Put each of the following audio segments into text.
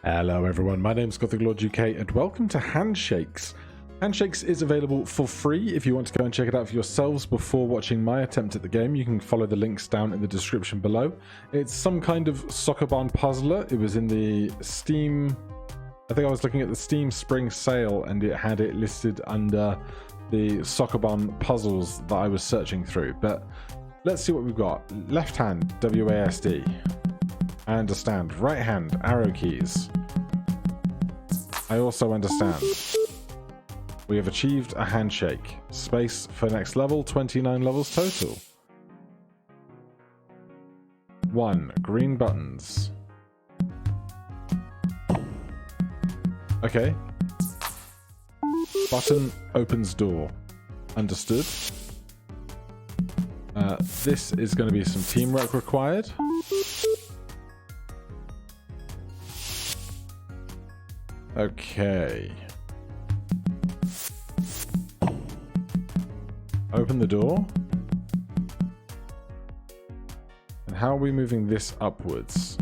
Hello everyone, my name's Gothic Lord UK and welcome to Handshakes. Handshakes is available for free if you want to go and check it out for yourselves before watching my attempt at the game. You can follow the links down in the description below. It's some kind of sokoban puzzler. It was in the Steam... I think I was looking at the Steam Spring Sale and it had it listed under the sokoban puzzles that I was searching through. But let's see what we've got. Left hand, WASD. I understand. Right hand, arrow keys. I also understand. We have achieved a handshake. Space for next level, 29 levels total. 1. Green buttons. Okay. Button opens door. Understood. This is going to be some teamwork required. Okay. Open the door. And how are we moving this upwards?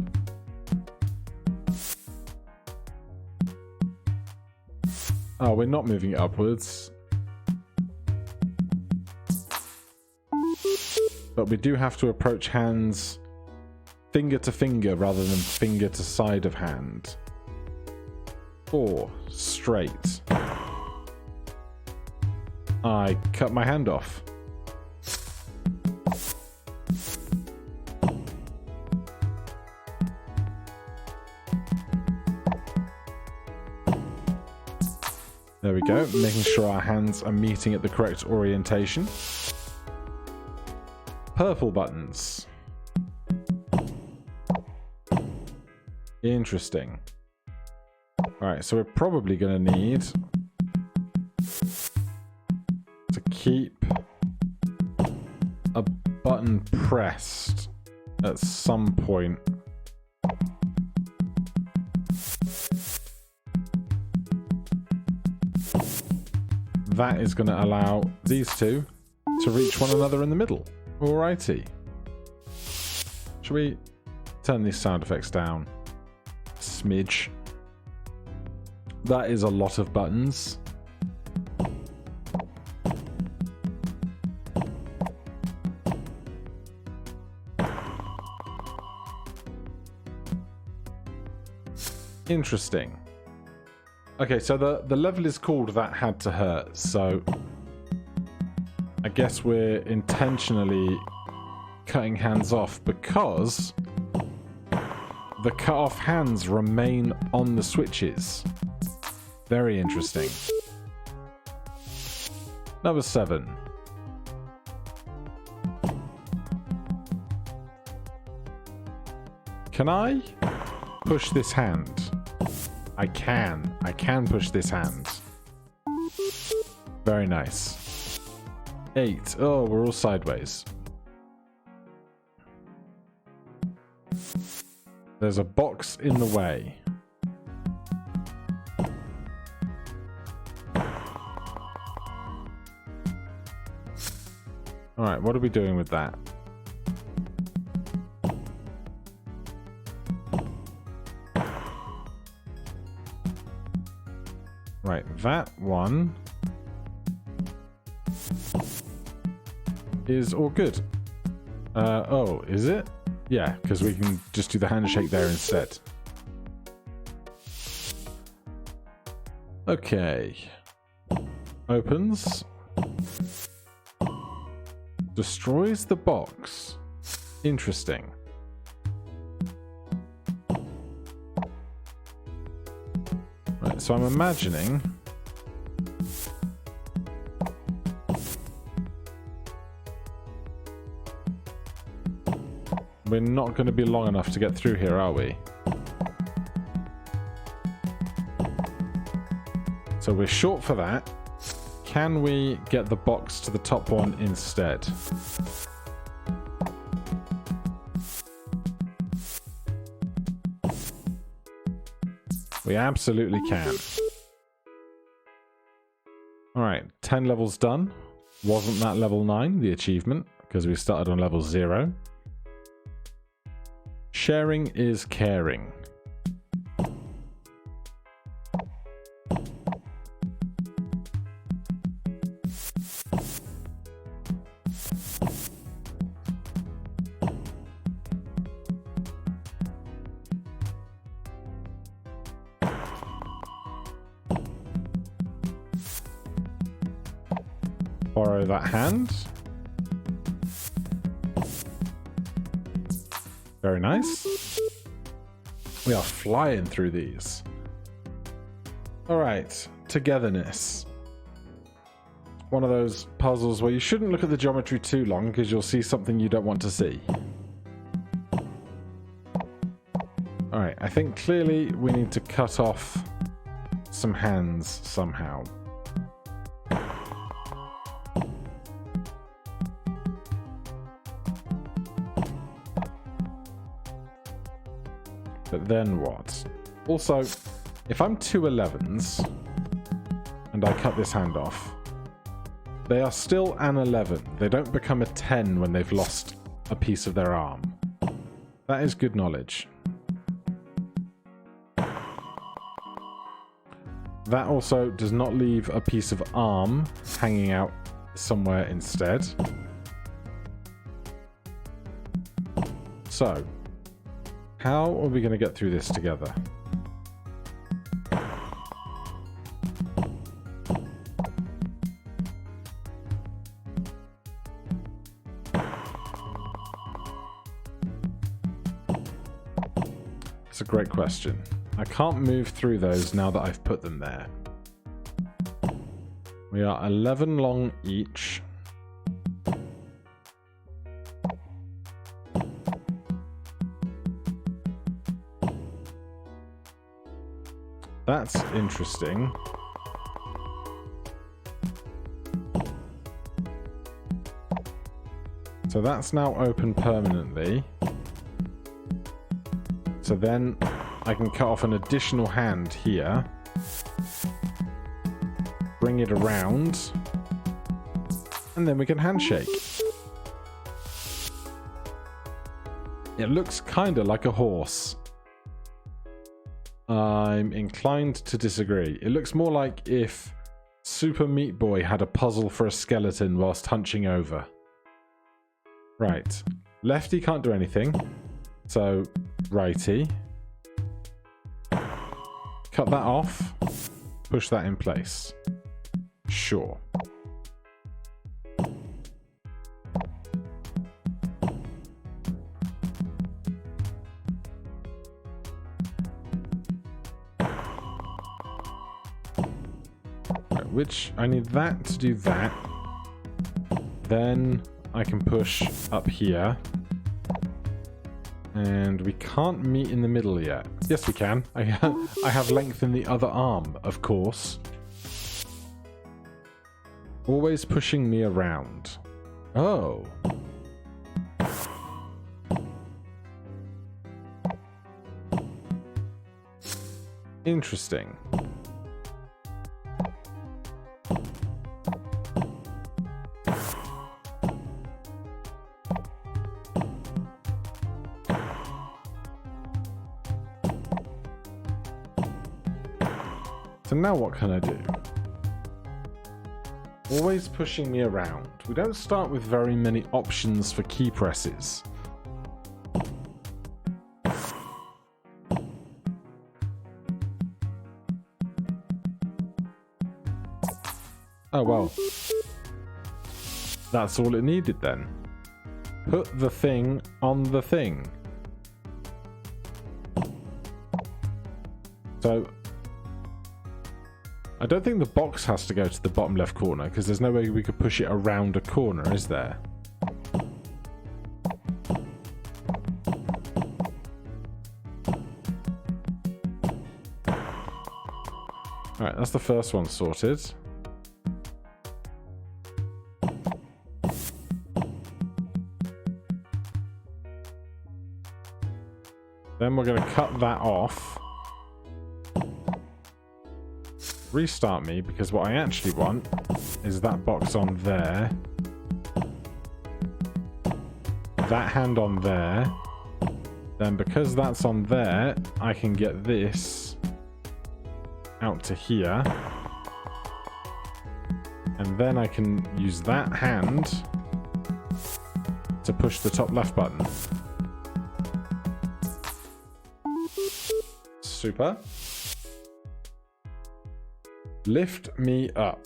Oh, we're not moving it upwards. But we do have to approach hands finger to finger rather than finger to side of hand. 4. Straight. I cut my hand off. There we go, making sure our hands are meeting at the correct orientation. Purple buttons. Interesting. Alright, so we're probably going to need to keep a button pressed at some point. That is going to allow these two to reach one another in the middle. Alrighty. Shall we turn these sound effects down a smidge? That is a lot of buttons. Interesting. Okay, so the level is called That Had to Hurt, so I guess we're intentionally cutting hands off because the cut off hands remain on the switches. Very interesting. Number 7. Can I push this hand? I can. I can push this hand. Very nice. 8. Oh, we're all sideways. There's a box in the way. Alright, what are we doing with that? Right, that one is all good. Oh, is it? Yeah, because we can just do the handshake there instead. Okay. Opens. Destroys the box. Interesting. Right, so I'm imagining we're not going to be long enough to get through here, are we? So we're short for that. Can we get the box to the top one instead? We absolutely can. Alright, 10 levels done. Wasn't that level 9, the achievement, because we started on level 0. Sharing is caring. Borrow that hand. Very nice. We are flying through these. Alright, togetherness. One of those puzzles where you shouldn't look at the geometry too long because you'll see something you don't want to see. Alright, I think clearly we need to cut off some hands somehow. But then what? Also, if I'm two 11s and I cut this hand off, they are still an 11. They don't become a 10 when they've lost a piece of their arm. That is good knowledge. That also does not leave a piece of arm hanging out somewhere instead. So, how are we going to get through this together? It's a great question. I can't move through those now that I've put them there. We are 11 long each. That's interesting. So that's now open permanently. So then I can cut off an additional hand here. Bring it around. And then we can handshake. It looks kind of like a horse. I'm inclined to disagree. It looks more like if Super Meat Boy had a puzzle for a skeleton whilst hunching over. Right. Lefty can't do anything. So, righty. Cut that off. Push that in place. Sure. Which I need that to do that. Then I can push up here. And we can't meet in the middle yet. Yes, we can. I have length in the other arm, of course. Always pushing me around. Oh. Interesting. So now what can I do? Always pushing me around. We don't start with very many options for key presses. Oh well. That's all it needed then. Put the thing on the thing. So I don't think the box has to go to the bottom left corner, because there's no way we could push it around a corner, is there? Alright, that's the first one sorted. Then we're going to cut that off. Restart me, because what I actually want is that box on there, that hand on there, then because that's on there I can get this out to here, and then I can use that hand to push the top left button. Super. Lift me up.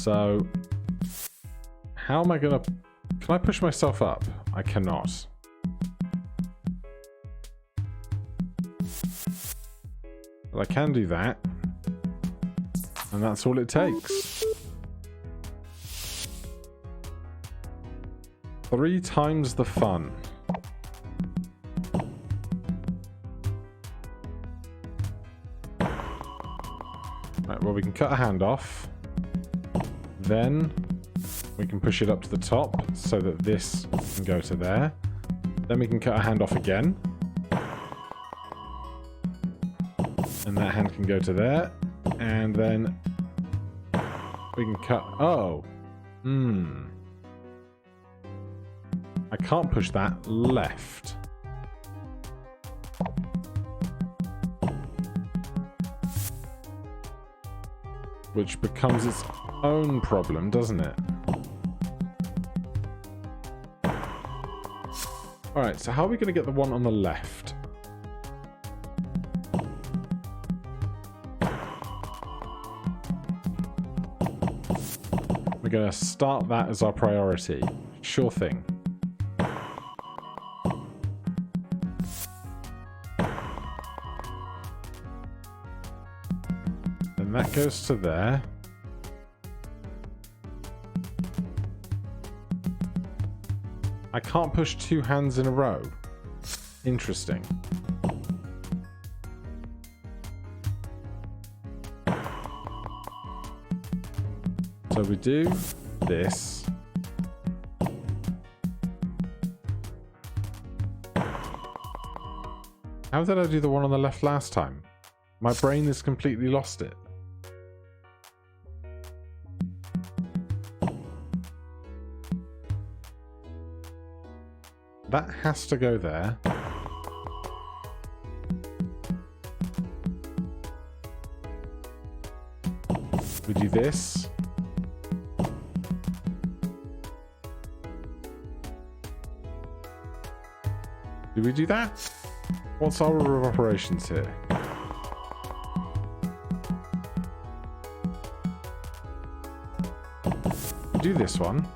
So, how am I gonna... Can I push myself up? I cannot. But I can do that. And that's all it takes. 3 times the fun. Right, well, we can cut a hand off. Then we can push it up to the top so that this can go to there. Then we can cut a hand off again. And that hand can go to there. And then we can cut... Oh. I can't push that left. Which becomes its own problem, doesn't it? Alright, so how are we going to get the one on the left? We're going to start that as our priority. Sure thing. And that goes to there. I can't push 2 hands in a row. Interesting. So we do this. How did I do the one on the left last time? My brain has completely lost it. That has to go there. We do this. Do we do that? What's our order of operations here? We do this one.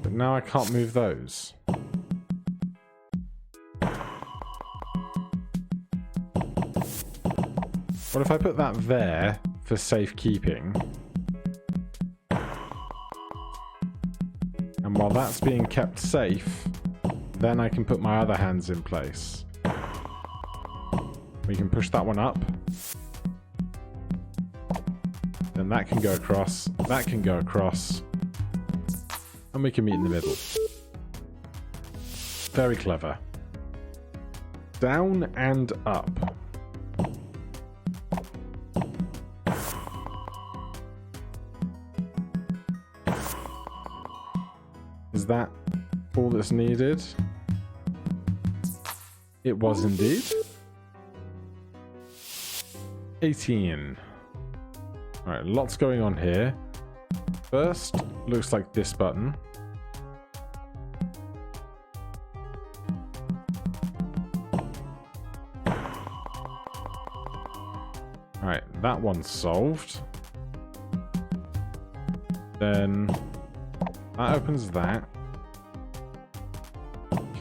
But now I can't move those. What if I put that there for safekeeping? And while that's being kept safe, then I can put my other hands in place. We can push that one up. Then that can go across, that can go across. And we can meet in the middle. Very clever. Down and up. Is that all that's needed? It was indeed. 18. Alright, lots going on here. First, looks like this button. Alright, that one's solved. Then that opens that.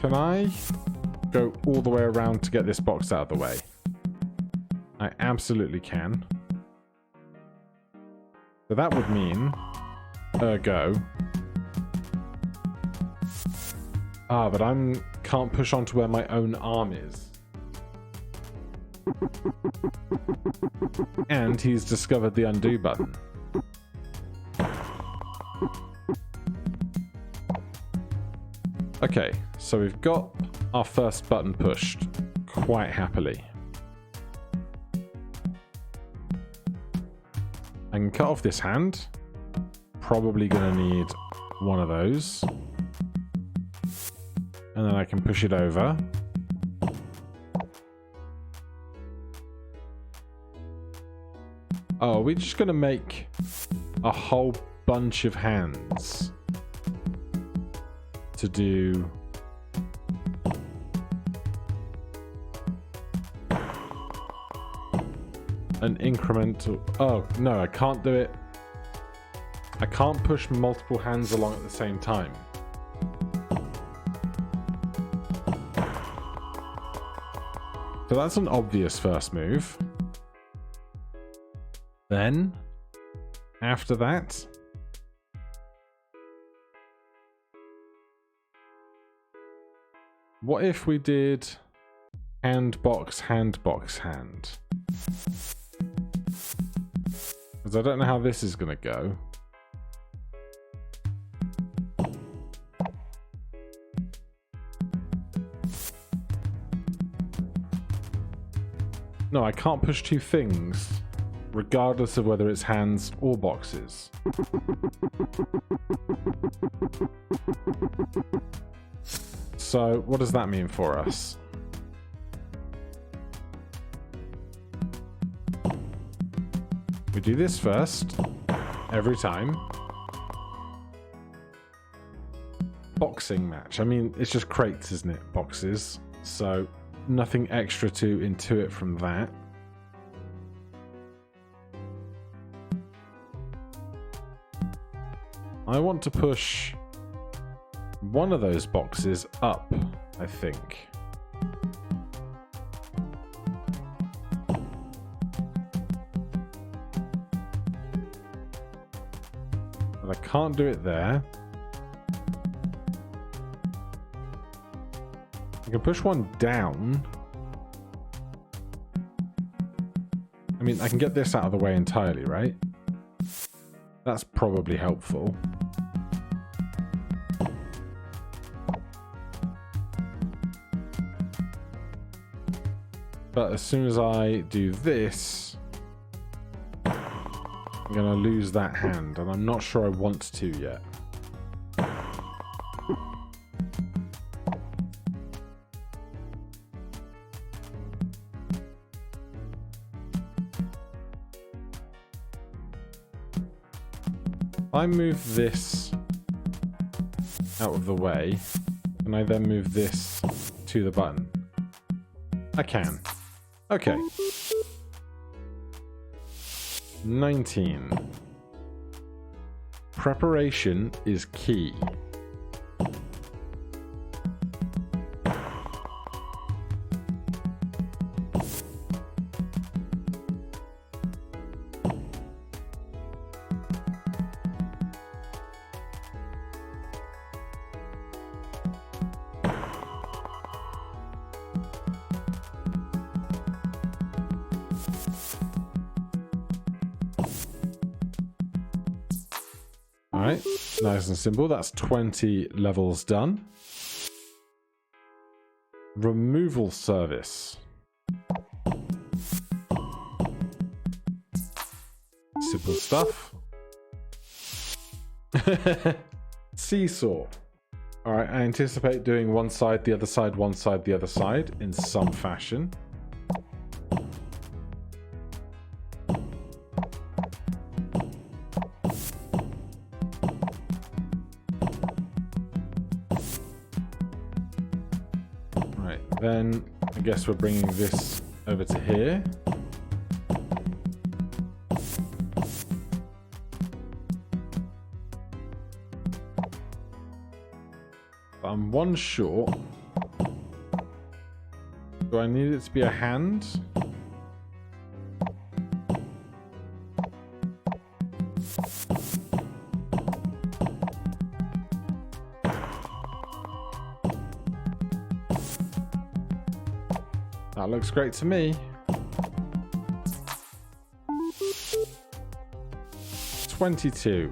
Can I go all the way around to get this box out of the way? I absolutely can. So that would mean, ergo. Ah, but can't push onto where my own arm is. And he's discovered the undo button. Okay, so we've got our first button pushed quite happily. I can cut off this hand. Probably gonna need one of those. And then I can push it over. Oh, we're just gonna make a whole bunch of hands to do an incremental... Oh, no, I can't do it. I can't push multiple hands along at the same time. So that's an obvious first move. Then, after that... What if we did hand, box, hand, box, hand? Because I don't know how this is going to go. No, I can't push two things, regardless of whether it's hands or boxes. So, what does that mean for us? We do this first, every time. Boxing match. I mean, it's just crates, isn't it? Boxes. So, nothing extra to intuit from that. I want to push one of those boxes up, I think. But I can't do it there. I can push one down. I mean, I can get this out of the way entirely, right? That's probably helpful. But as soon as I do this, I'm going to lose that hand, and I'm not sure I want to yet. If I move this out of the way, can I then move this to the button? I can. Okay. 19. Preparation is key. Alright, nice and simple. That's 20 levels done. Removal service. Simple stuff. Seesaw. Alright, I anticipate doing one side, the other side, one side, the other side in some fashion. Then I guess we're bringing this over to here. But I'm one short. Do I need it to be a hand? That looks great to me. 22.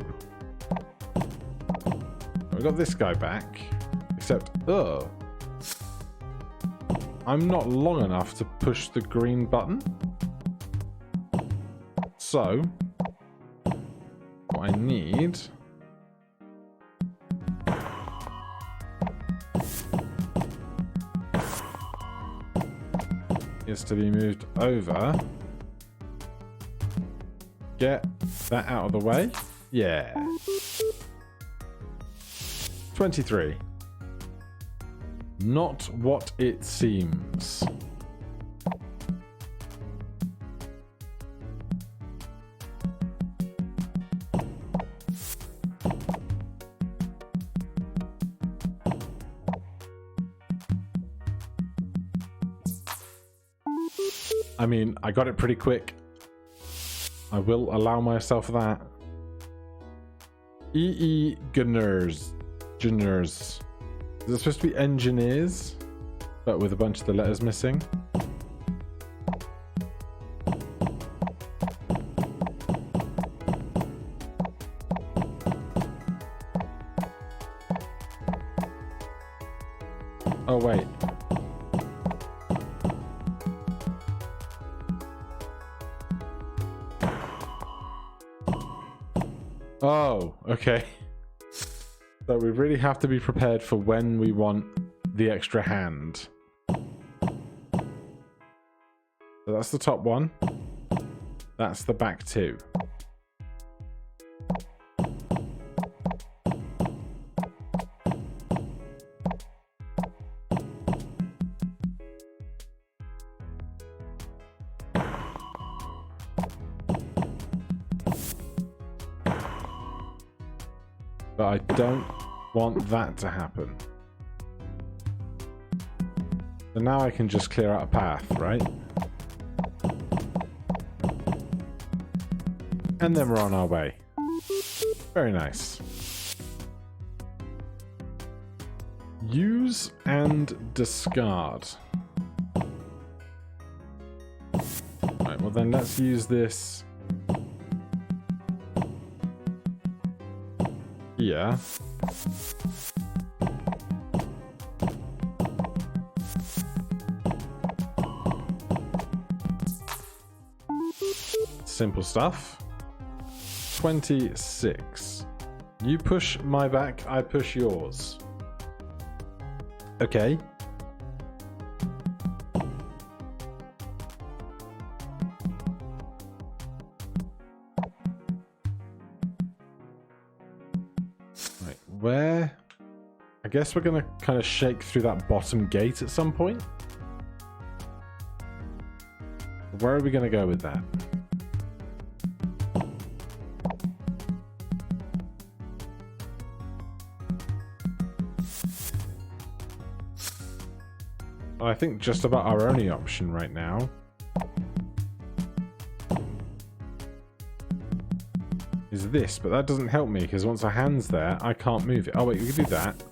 We got this guy back. Except, I'm not long enough to push the green button. So, what I need is to be moved over. Get that out of the way. Yeah. 23. Not what it seems. I mean, I got it pretty quick. I will allow myself that. Gunners. Is it supposed to be engineers? But with a bunch of the letters missing? Oh, wait. Oh, okay. So we really have to be prepared for when we want the extra hand. So that's the top one. That's the back two. But I don't want that to happen. So now I can just clear out a path, right? And then we're on our way. Very nice. Use and discard. Right, well then let's use this here. Simple stuff. 26. You push my back, I push yours. Okay. Right, where? I guess we're gonna kind of shake through that bottom gate at some point. Where are we gonna go with that? I think just about our only option right now is this, but that doesn't help me because once our hand's there, I can't move it. Oh wait, we can do that.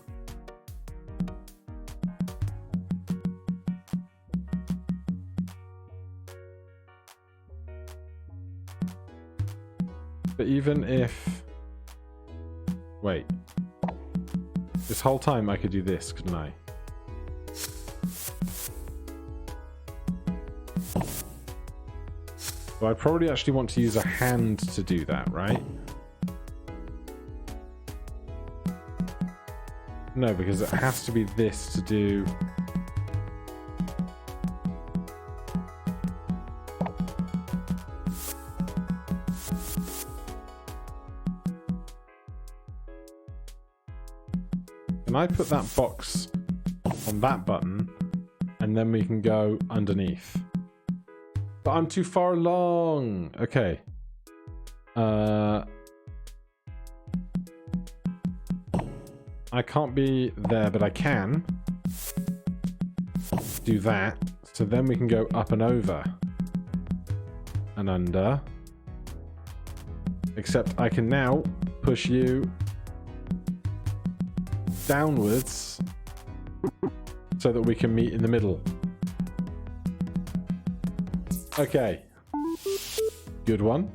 But even if... Wait. This whole time I could do this, couldn't I? So I probably actually want to use a hand to do that, right? No, because it has to be this to do... Can I put that box on that button and then we can go underneath? But I'm too far along. Okay. I can't be there, but I can do that. So then we can go up and over and under. Except I can now push you downwards so that we can meet in the middle. Okay. Good one.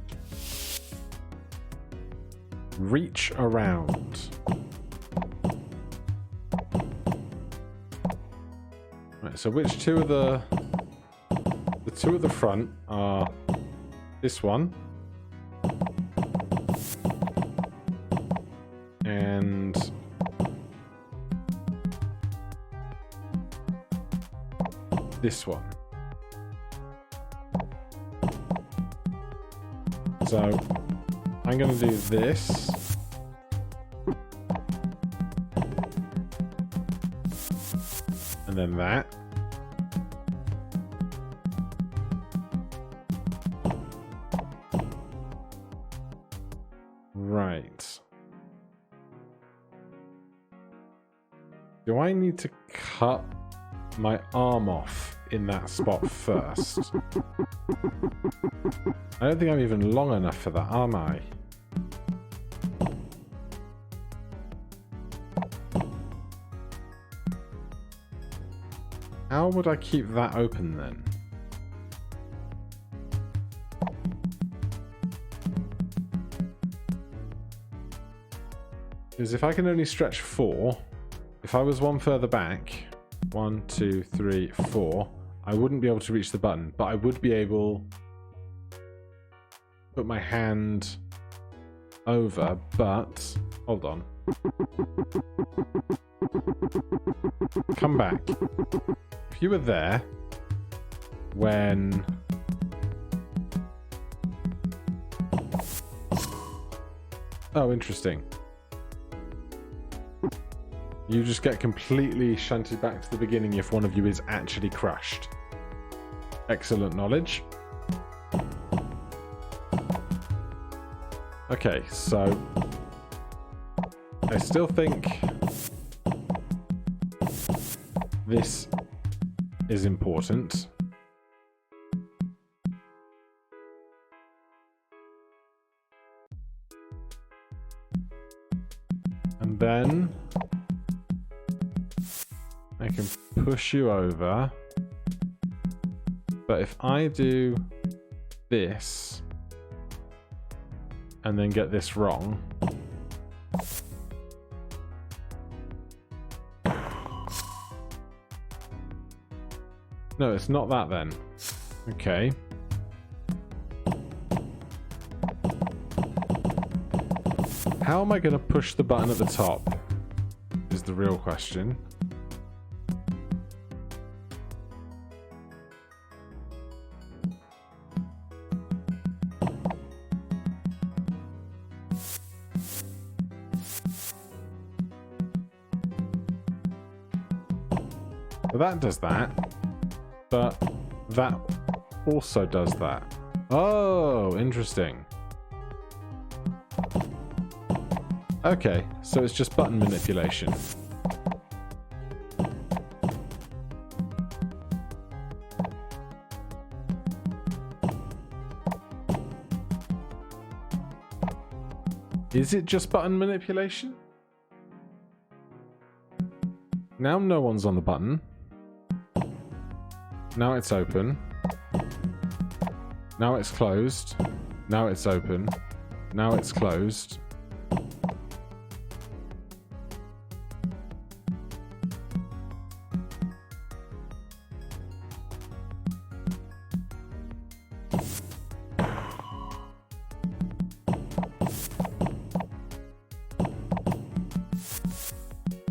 Reach around. Right, so which two of the two at the front are this one and this one. So I'm going to do this. And then that. Right. Do I need to cut my arm off in that spot first. I don't think I'm even long enough for that, am I? How would I keep that open then? Because if I can only stretch 4, if I was one further back, 1, 2, 3, 4, I wouldn't be able to reach the button, but I would be able to put my hand over, but hold on. Come back. If you were there when oh, interesting. You just get completely shunted back to the beginning if one of you is actually crushed. Excellent knowledge. Okay, so I still think this is important. And then I can push you over. But if I do this and then get this wrong, no, it's not that then. Okay. How am I going to push the button at the top? Is the real question. Well, that does that. But that also does that. Oh, interesting. Okay, so it's just button manipulation. Is it just button manipulation? Now no one's on the button. Now it's open. Now it's closed. Now it's open. Now it's closed.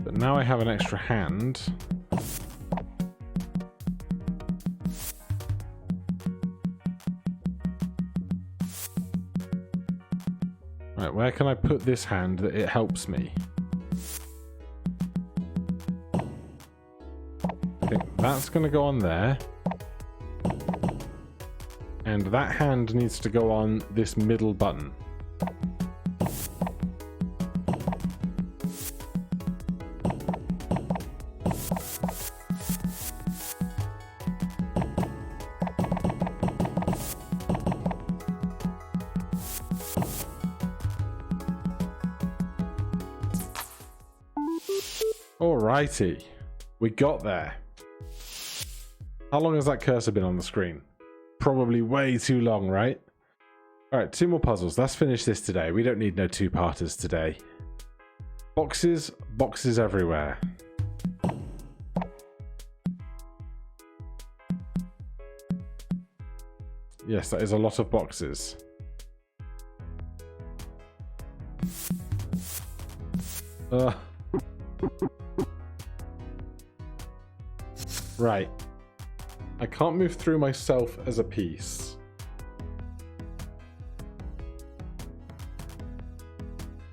But now I have an extra hand. Where can I put this hand that it helps me? I think that's going to go on there. And that hand needs to go on this middle button. Alrighty, we got there. How long has that cursor been on the screen? Probably way too long, right? Alright, 2 more puzzles. Let's finish this today. We don't need no 2-parters today. Boxes, boxes everywhere. Yes, that is a lot of boxes. Right. I can't move through myself as a piece.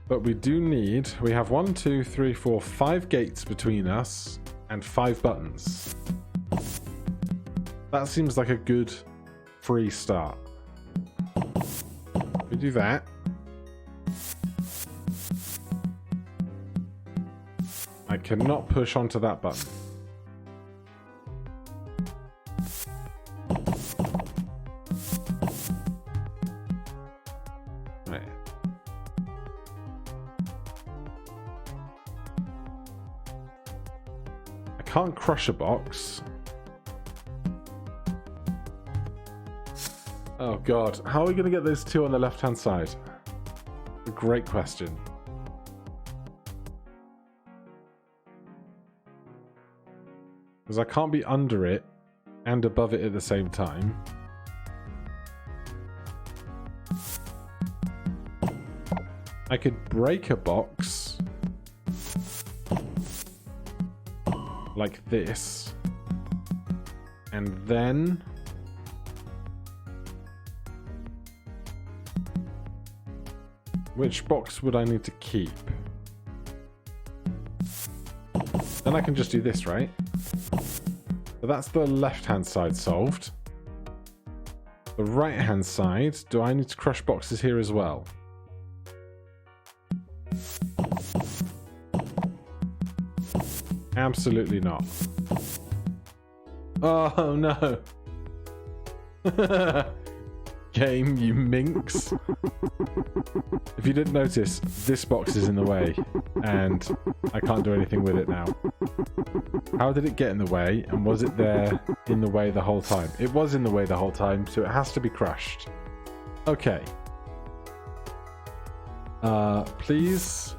But we do need... We have 1, 2, 3, 4, 5 gates between us and 5 buttons. That seems like a good free start. We do that. I cannot push onto that button. can't crush a box. Oh god, how are we going to get those two on the left-hand side? A great question. Because I can't be under it and above it at the same time. I could break a box like this, and then which box would I need to keep? Then I can just do this, right? So that's the left-hand side solved. The right-hand side, do I need to crush boxes here as well? Absolutely not. Oh no. Game, you minx. If you didn't notice, this box is in the way and I can't do anything with it now. How did it get in the way, and was it there in the way the whole time? It was in the way the whole time, so it has to be crushed. Okay. Please.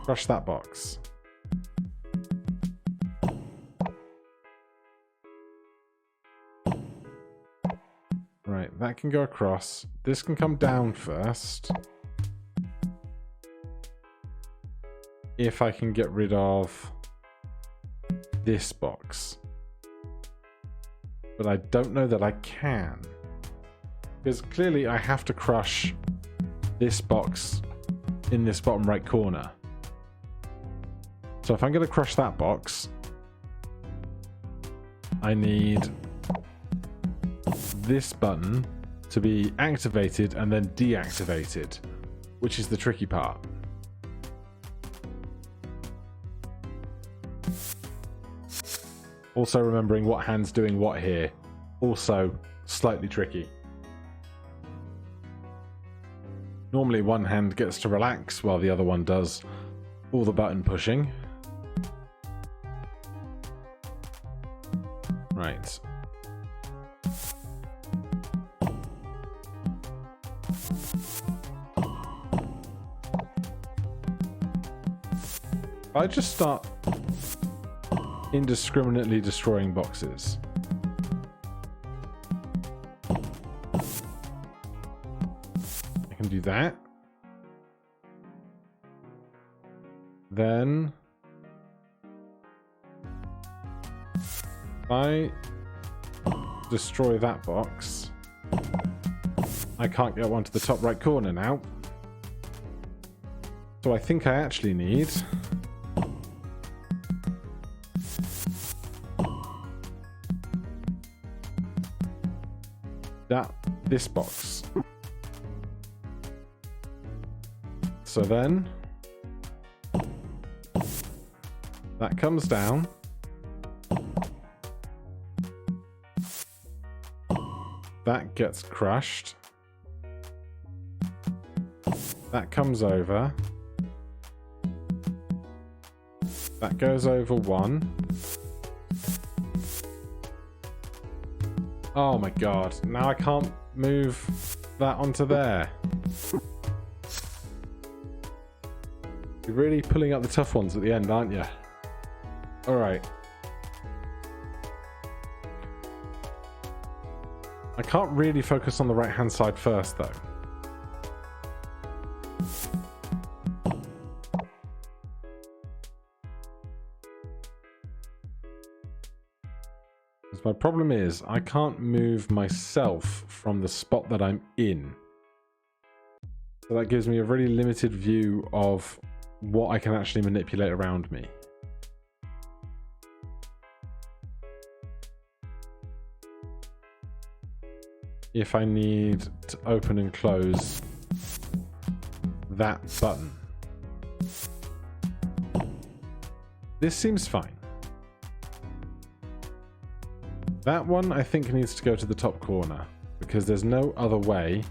Crush that box. Right, that can go across. This can come down first. If I can get rid of this box. But I don't know that I can. Because clearly I have to crush this box in this bottom right corner. So if I'm going to crush that box, I need this button to be activated and then deactivated, which is the tricky part. Also remembering what hand's doing what here, also slightly tricky. Normally one hand gets to relax while the other one does all the button pushing. Right. I just start indiscriminately destroying boxes. I can do that. Then if I destroy that box, I can't get one to the top right corner now. So I think I actually need this box. So then that comes down. That gets crushed. That comes over. That goes over one. Oh my god, now I can't move that onto there. You're really pulling up the tough ones at the end, aren't you? Alright. I can't really focus on the right hand side first though. My problem is I can't move myself from the spot that I'm in. So that gives me a really limited view of what I can actually manipulate around me. If I need to open and close that button. This seems fine. That one I think needs to go to the top corner because there's no other way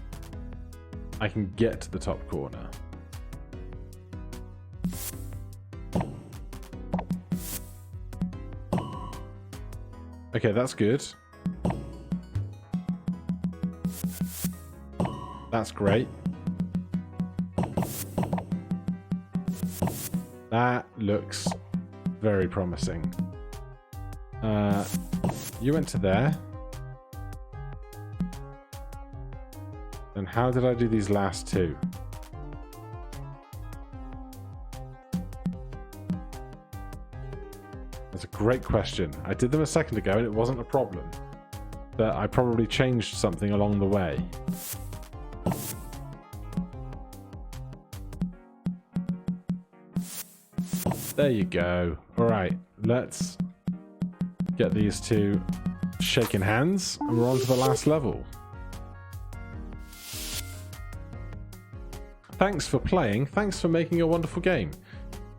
I can get to the top corner. Okay, that's good. That's great. That looks very promising. You went to there. And how did I do these last two? That's a great question. I did them a second ago and it wasn't a problem. But I probably changed something along the way. There you go. Alright, let's get these two shaking hands and we're on to the last level. Thanks for playing. Thanks for making a wonderful game.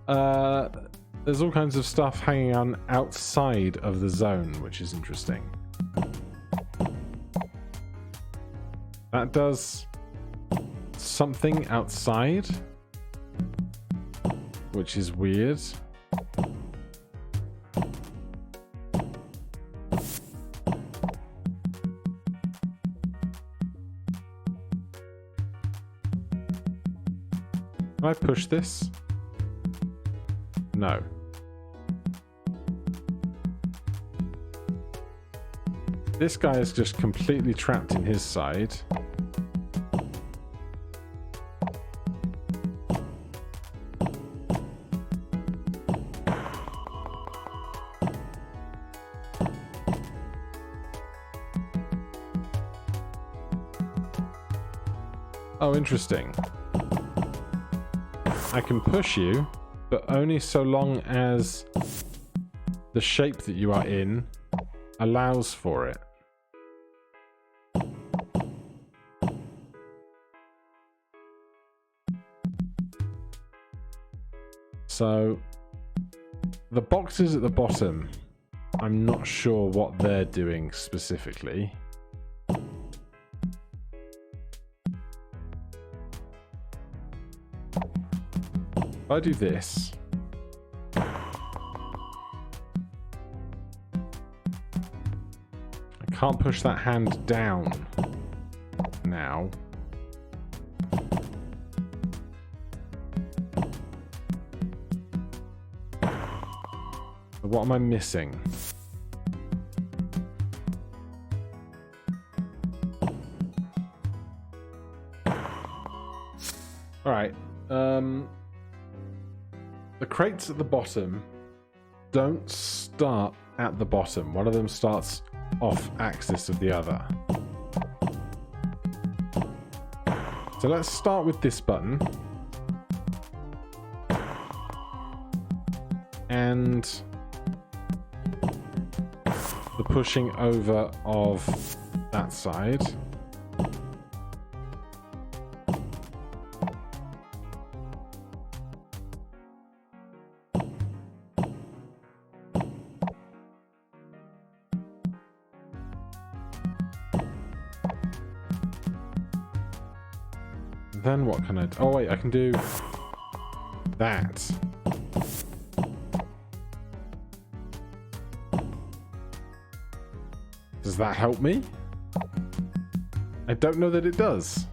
There's all kinds of stuff hanging on outside of the zone, which is interesting. That does something outside, which is weird. Can I push this? No. This guy is just completely trapped in his side. Oh, interesting. I can push you, but only so long as the shape that you are in allows for it. So, the boxes at the bottom, I'm not sure what they're doing specifically. If I do this, I can't push that hand down now. So what am I missing? All right. The crates at the bottom don't start at the bottom. One of them starts off axis of the other. So let's start with this button. And the pushing over of that side. Then what can I do? Oh wait, I can do that. Does that help me? I don't know that it does.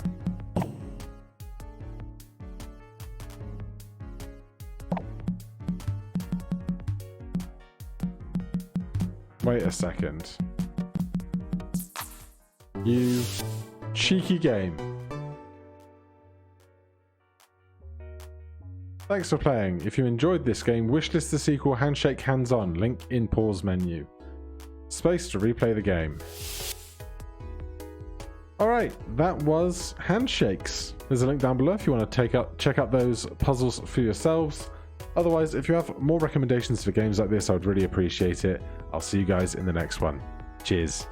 Wait a second. You cheeky game. Thanks for playing. If you enjoyed this game, wishlist the sequel Handshake Hands On, link in pause menu. Space to replay the game. Alright, that was Handshakes. There's a link down below if you want to check out those puzzles for yourselves. Otherwise, if you have more recommendations for games like this, I would really appreciate it. I'll see you guys in the next one. Cheers.